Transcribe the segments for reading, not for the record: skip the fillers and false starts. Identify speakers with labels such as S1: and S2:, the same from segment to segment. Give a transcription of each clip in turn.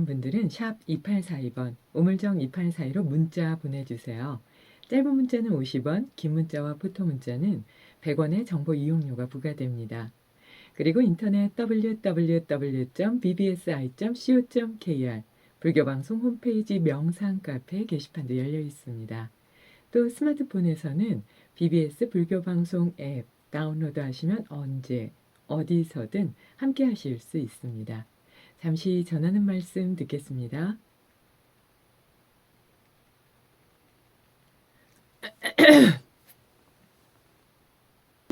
S1: 분들은 샵 2842번, 우물정 2842로 문자 보내주세요. 짧은 문자는 50원, 긴 문자와 포토 문자는 100원의 정보 이용료가 부과됩니다. 그리고 인터넷 www.bbsi.co.kr 불교방송 홈페이지 명상 카페 게시판도 열려 있습니다. 또 스마트폰에서는 BBS 불교방송 앱 다운로드 하시면 언제 어디서든 함께 하실 수 있습니다. 잠시 전하는 말씀 듣겠습니다.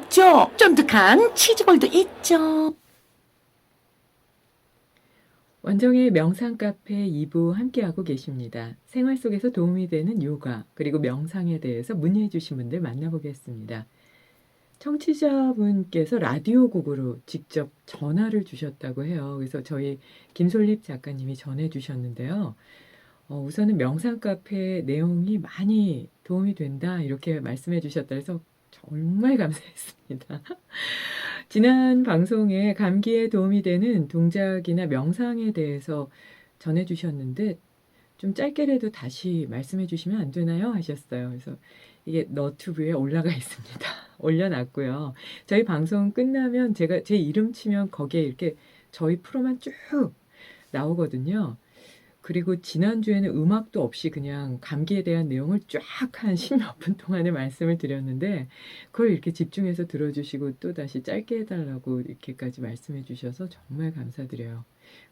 S2: 있죠. 쫀득한 치즈볼도 있죠.
S1: 원정의 명상 카페 2부 함께하고 계십니다. 생활 속에서 도움이 되는 요가 그리고 명상에 대해서 문의해 주신 분들 만나보겠습니다. 청취자분께서 라디오국으로 직접 전화를 주셨다고 해요. 그래서 저희 김솔립 작가님이 전해 주셨는데요. 우선은 명상 카페 내용이 많이 도움이 된다 이렇게 말씀해 주셨다 해서 정말 감사했습니다. 지난 방송에 감기에 도움이 되는 동작이나 명상에 대해서 전해 주셨는데 좀 짧게라도 다시 말씀해 주시면 안 되나요? 하셨어요. 그래서 이게 너튜브에 올라가 있습니다. 올려놨고요. 저희 방송 끝나면 제가 제 이름 치면 거기에 이렇게 저희 프로만 쭉 나오거든요. 그리고 지난주에는 음악도 없이 그냥 감기에 대한 내용을 쫙 한 10몇 분 동안에 말씀을 드렸는데 그걸 이렇게 집중해서 들어주시고 또 다시 짧게 해달라고 이렇게까지 말씀해 주셔서 정말 감사드려요.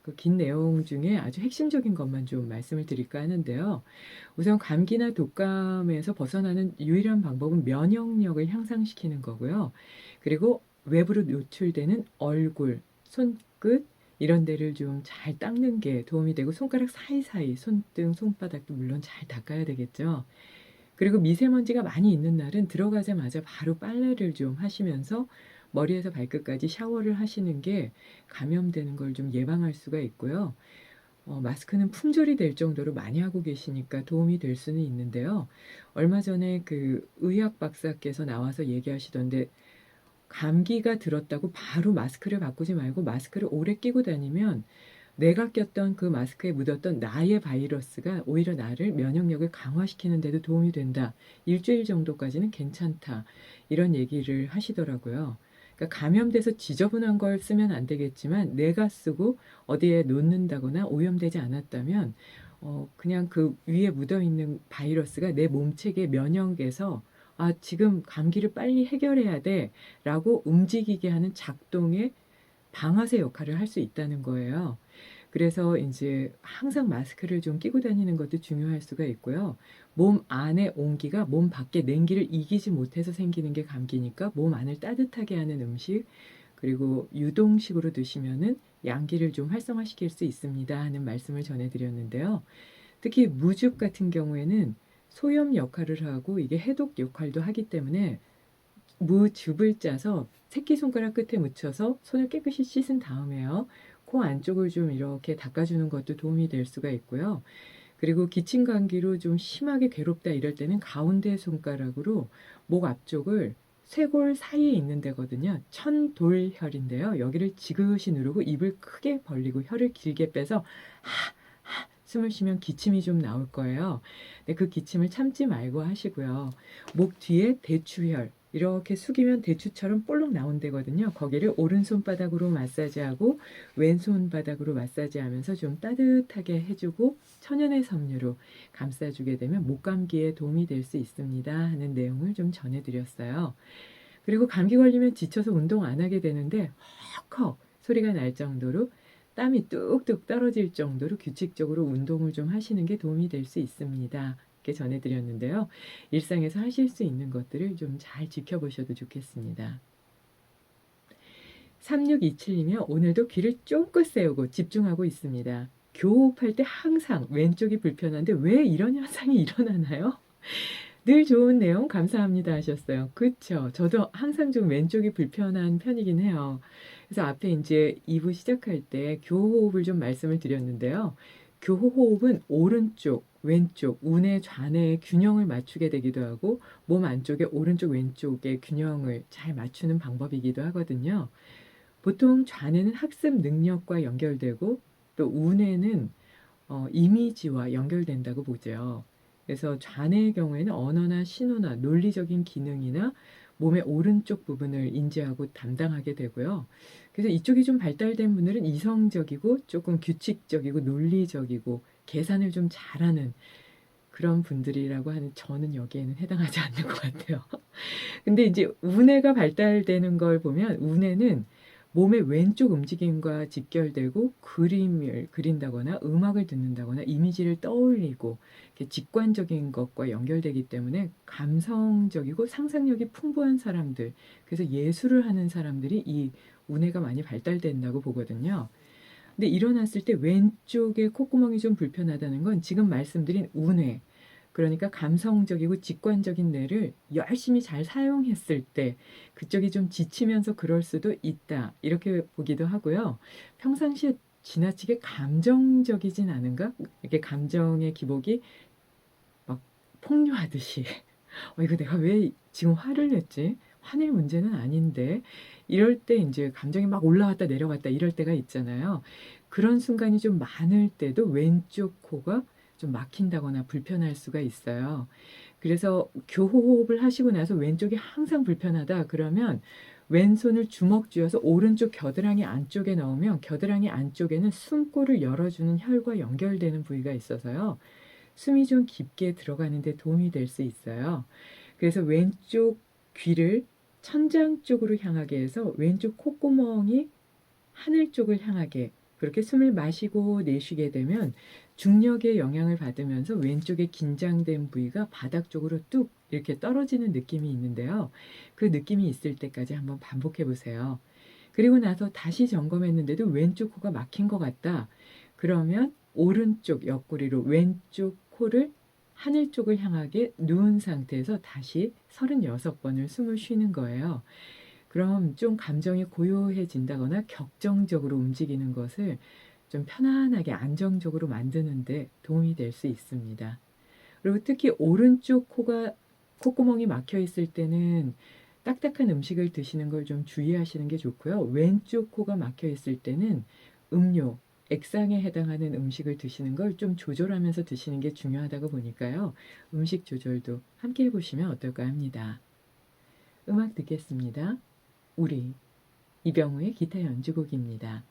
S1: 그 긴 내용 중에 아주 핵심적인 것만 좀 말씀을 드릴까 하는데요. 우선 감기나 독감에서 벗어나는 유일한 방법은 면역력을 향상시키는 거고요. 그리고 외부로 노출되는 얼굴, 손끝, 이런 데를 좀 잘 닦는 게 도움이 되고 손가락 사이사이 손등, 손바닥도 물론 잘 닦아야 되겠죠. 그리고 미세먼지가 많이 있는 날은 들어가자마자 바로 빨래를 좀 하시면서 머리에서 발끝까지 샤워를 하시는 게 감염되는 걸 좀 예방할 수가 있고요. 마스크는 품절이 될 정도로 많이 하고 계시니까 도움이 될 수는 있는데요. 얼마 전에 그 의학 박사께서 나와서 얘기하시던데 감기가 들었다고 바로 마스크를 바꾸지 말고 마스크를 오래 끼고 다니면 내가 꼈던 그 마스크에 묻었던 나의 바이러스가 오히려 나를 면역력을 강화시키는 데도 도움이 된다. 일주일 정도까지는 괜찮다. 이런 얘기를 하시더라고요. 그러니까 감염돼서 지저분한 걸 쓰면 안 되겠지만 내가 쓰고 어디에 놓는다거나 오염되지 않았다면 그냥 그 위에 묻어있는 바이러스가 내 몸체계 면역에서 아, 지금 감기를 빨리 해결해야 돼 라고 움직이게 하는 작동의 방아쇠 역할을 할 수 있다는 거예요. 그래서 이제 항상 마스크를 좀 끼고 다니는 것도 중요할 수가 있고요. 몸 안의 온기가 몸 밖의 냉기를 이기지 못해서 생기는 게 감기니까 몸 안을 따뜻하게 하는 음식, 그리고 유동식으로 드시면은 양기를 좀 활성화시킬 수 있습니다 하는 말씀을 전해드렸는데요. 특히 무즙 같은 경우에는 소염 역할을 하고 이게 해독 역할도 하기 때문에 무즙을 짜서 새끼손가락 끝에 묻혀서 손을 깨끗이 씻은 다음에요. 코 안쪽을 좀 이렇게 닦아주는 것도 도움이 될 수가 있고요. 그리고 기침 감기로 좀 심하게 괴롭다 이럴 때는 가운데 손가락으로 목 앞쪽을 쇄골 사이에 있는 데거든요. 천돌혈인데요. 여기를 지그시 누르고 입을 크게 벌리고 혀를 길게 빼서 숨을 쉬면 기침이 좀 나올 거예요. 근데 그 기침을 참지 말고 하시고요. 목 뒤에 대추혈 이렇게 숙이면 대추처럼 볼록 나온 데거든요. 거기를 오른손바닥으로 마사지하고 왼손바닥으로 마사지하면서 좀 따뜻하게 해주고 천연의 섬유로 감싸주게 되면 목 감기에 도움이 될 수 있습니다 하는 내용을 좀 전해드렸어요. 그리고 감기 걸리면 지쳐서 운동 안 하게 되는데 헉헉 소리가 날 정도로 땀이 뚝뚝 떨어질 정도로 규칙적으로 운동을 좀 하시는 게 도움이 될 수 있습니다. 이렇게 전해드렸는데요. 일상에서 하실 수 있는 것들을 좀 잘 지켜보셔도 좋겠습니다. 3627이면 오늘도 귀를 쫑긋 세우고 집중하고 있습니다. 교호흡할 때 항상 왼쪽이 불편한데 왜 이런 현상이 일어나나요? 늘 좋은 내용 감사합니다 하셨어요. 그쵸? 저도 항상 좀 왼쪽이 불편한 편이긴 해요. 그래서 앞에 이제 2부 시작할 때 교호흡을 좀 말씀을 드렸는데요. 교호흡은 오른쪽, 왼쪽, 운의 좌뇌의 균형을 맞추게 되기도 하고 몸 안쪽에 오른쪽, 왼쪽의 균형을 잘 맞추는 방법이기도 하거든요. 보통 좌뇌는 학습 능력과 연결되고 또 우뇌는 이미지와 연결된다고 보죠. 그래서 좌뇌의 경우에는 언어나 신호나 논리적인 기능이나 몸의 오른쪽 부분을 인지하고 담당하게 되고요. 그래서 이쪽이 좀 발달된 분들은 이성적이고 조금 규칙적이고 논리적이고 계산을 좀 잘하는 그런 분들이라고 하는 저는 여기에는 해당하지 않는 것 같아요. 근데 이제 우뇌가 발달되는 걸 보면 우뇌는 몸의 왼쪽 움직임과 직결되고 그림을 그린다거나 음악을 듣는다거나 이미지를 떠올리고 이렇게 직관적인 것과 연결되기 때문에 감성적이고 상상력이 풍부한 사람들, 그래서 예술을 하는 사람들이 이 우뇌가 많이 발달된다고 보거든요. 근데 일어났을 때 왼쪽에 콧구멍이 좀 불편하다는 건 지금 말씀드린 우뇌, 그러니까 감성적이고 직관적인 뇌를 열심히 잘 사용했을 때 그쪽이 좀 지치면서 그럴 수도 있다. 이렇게 보기도 하고요. 평상시에 지나치게 감정적이진 않은가? 이렇게 감정의 기복이 막 폭류하듯이 이거 내가 왜 지금 화를 냈지? 화낼 문제는 아닌데. 이럴 때 이제 감정이 막 올라왔다 내려갔다 이럴 때가 있잖아요. 그런 순간이 좀 많을 때도 왼쪽 코가 좀 막힌다거나 불편할 수가 있어요. 그래서 교호흡을 하시고 나서 왼쪽이 항상 불편하다 그러면 왼손을 주먹 쥐어서 오른쪽 겨드랑이 안쪽에 넣으면 겨드랑이 안쪽에는 숨골을 열어주는 혈과 연결되는 부위가 있어서요. 숨이 좀 깊게 들어가는 데 도움이 될 수 있어요. 그래서 왼쪽 귀를 천장 쪽으로 향하게 해서 왼쪽 콧구멍이 하늘 쪽을 향하게 그렇게 숨을 마시고 내쉬게 되면 중력의 영향을 받으면서 왼쪽에 긴장된 부위가 바닥 쪽으로 뚝 이렇게 떨어지는 느낌이 있는데요. 그 느낌이 있을 때까지 한번 반복해 보세요. 그리고 나서 다시 점검했는데도 왼쪽 코가 막힌 것 같다. 그러면 오른쪽 옆구리로 왼쪽 코를 하늘 쪽을 향하게 누운 상태에서 다시 36번을 숨을 쉬는 거예요. 그럼 좀 감정이 고요해진다거나 격정적으로 움직이는 것을 좀 편안하게 안정적으로 만드는데 도움이 될 수 있습니다. 그리고 특히 오른쪽 콧구멍이 막혀 있을 때는 딱딱한 음식을 드시는 걸 좀 주의하시는 게 좋고요. 왼쪽 코가 막혀 있을 때는 음료, 액상에 해당하는 음식을 드시는 걸 좀 조절하면서 드시는 게 중요하다고 보니까요. 음식 조절도 함께 해보시면 어떨까 합니다. 음악 듣겠습니다. 우리 이병우의 기타 연주곡입니다.